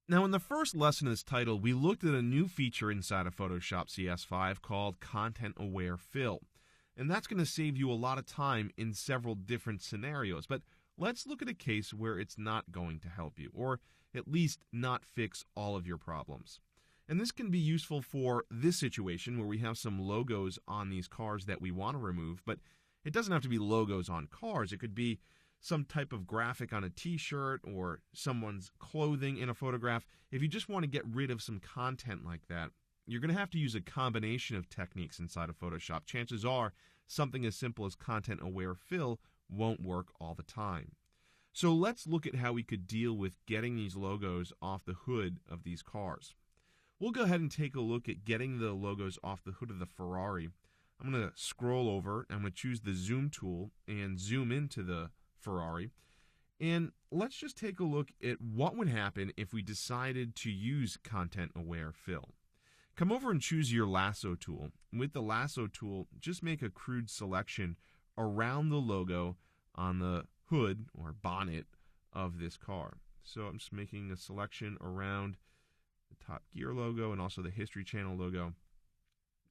Now, in the first lesson of this title, we looked at a new feature inside of Photoshop CS5 called Content Aware Fill. And that's going to save you a lot of time in several different scenarios. But let's look at a case where it's not going to help you, or at least not fix all of your problems. And this can be useful for this situation where we have some logos on these cars that we want to remove, but it doesn't have to be logos on cars. It could be some type of graphic on a t-shirt or someone's clothing in a photograph. If you just want to get rid of some content like that, you're going to have to use a combination of techniques inside of Photoshop. Chances are something as simple as content aware fill won't work all the time. So let's look at how we could deal with getting these logos off the hood of these cars. We'll go ahead and take a look at getting the logos off the hood of the Ferrari. I'm going to scroll over, I'm going to choose the zoom tool and zoom into the Ferrari. And let's just take a look at what would happen if we decided to use content aware fill. Come over and choose your lasso tool. With the lasso tool, just make a crude selection around the logo on the hood or bonnet of this car. So I'm just making a selection around the Top Gear logo and also the History Channel logo.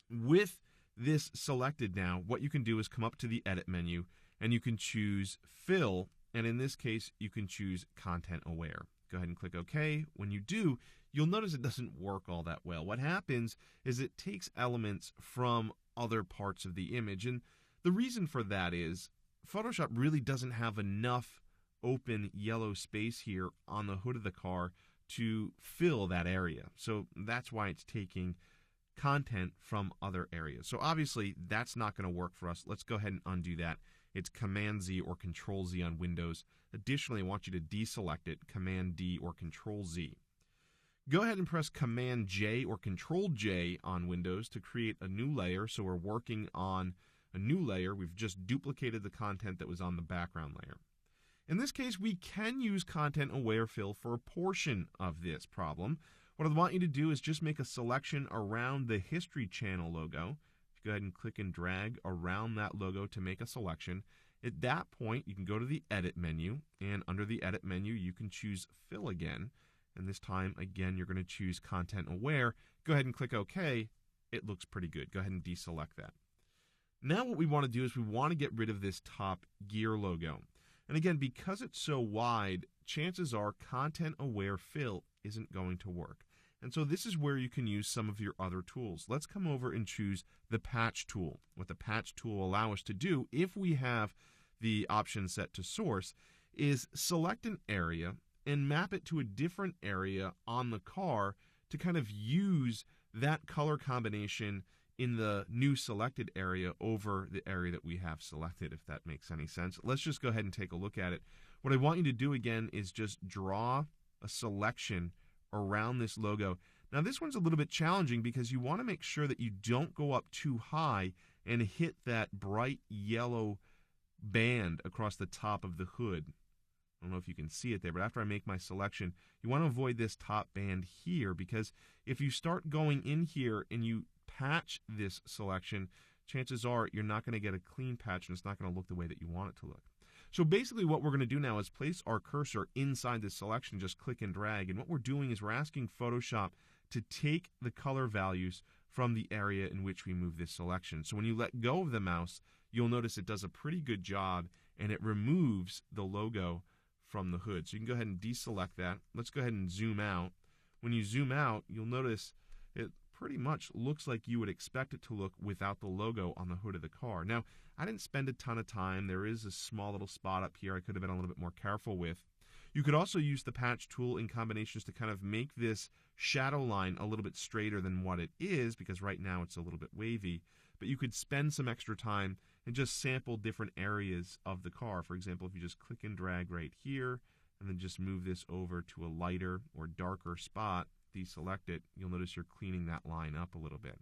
With this selected now, what you can do is come up to the Edit menu and you can choose Fill, and in this case, you can choose Content Aware. Go ahead and click OK. When you do, you'll notice it doesn't work all that well. What happens is it takes elements from other parts of the image, and the reason for that is Photoshop really doesn't have enough open yellow space here on the hood of the car to fill that area. So that's why it's taking content from other areas. So obviously that's not going to work for us. Let's go ahead and undo that. It's Command Z or Control Z on Windows. Additionally, I want you to deselect it, Command D or Control Z. Go ahead and press Command J or Control J on Windows to create a new layer. So we're working on a new layer. We've just duplicated the content that was on the background layer. In this case, we can use content aware fill for a portion of this problem. What I want you to do is just make a selection around the History Channel logo. Go ahead and click and drag around that logo to make a selection. At that point, you can go to the Edit menu, and under the Edit menu, you can choose Fill again. And this time, again, you're going to choose Content Aware. Go ahead and click OK. It looks pretty good. Go ahead and deselect that. Now what we want to do is we want to get rid of this Top Gear logo. And again, because it's so wide, chances are Content Aware Fill isn't going to work. And so this is where you can use some of your other tools. Let's come over and choose the Patch tool. What the Patch tool will allow us to do, if we have the option set to source, is select an area and map it to a different area on the car to kind of use that color combination in the new selected area over the area that we have selected, if that makes any sense. Let's just go ahead and take a look at it. What I want you to do again is just draw a selection around this logo. Now this one's a little bit challenging because you want to make sure that you don't go up too high and hit that bright yellow band across the top of the hood. I don't know if you can see it there, but after I make my selection, you want to avoid this top band here, because if you start going in here and you patch this selection, chances are you're not going to get a clean patch and it's not going to look the way that you want it to look. So basically what we're going to do now is place our cursor inside this selection, just click and drag, and what we're doing is we're asking Photoshop to take the color values from the area in which we move this selection. So when you let go of the mouse, you'll notice it does a pretty good job and it removes the logo from the hood. So you can go ahead and deselect that. Let's go ahead and zoom out. When you zoom out, you'll notice it pretty much looks like you would expect it to look without the logo on the hood of the car. Now, I didn't spend a ton of time. There is a small little spot up here I could have been a little bit more careful with. You could also use the patch tool in combinations to kind of make this shadow line a little bit straighter than what it is, because right now it's a little bit wavy. But you could spend some extra time and just sample different areas of the car. For example, if you just click and drag right here and then just move this over to a lighter or darker spot, deselect it, you'll notice you're cleaning that line up a little bit.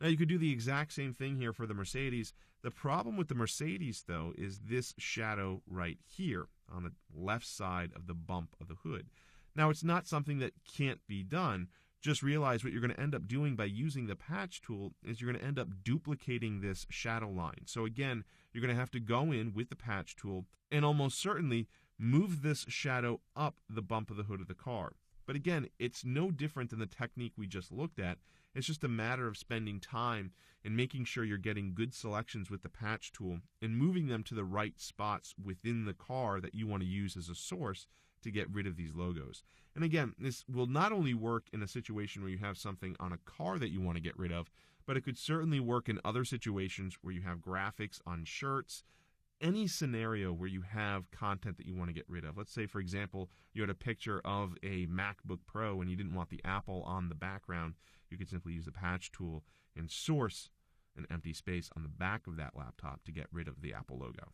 Now you could do the exact same thing here for the Mercedes. The problem with the Mercedes, though, is this shadow right here on the left side of the bump of the hood. Now it's not something that can't be done. Just realize what you're going to end up doing by using the patch tool is you're going to end up duplicating this shadow line. So again, you're going to have to go in with the patch tool and almost certainly move this shadow up the bump of the hood of the car. But again, it's no different than the technique we just looked at. It's just a matter of spending time and making sure you're getting good selections with the patch tool and moving them to the right spots within the car that you want to use as a source to get rid of these logos. And again, this will not only work in a situation where you have something on a car that you want to get rid of, but it could certainly work in other situations where you have graphics on shirts, any scenario where you have content that you want to get rid of. Let's say, for example, you had a picture of a MacBook Pro and you didn't want the Apple on the background. You could simply use the patch tool and source an empty space on the back of that laptop to get rid of the Apple logo.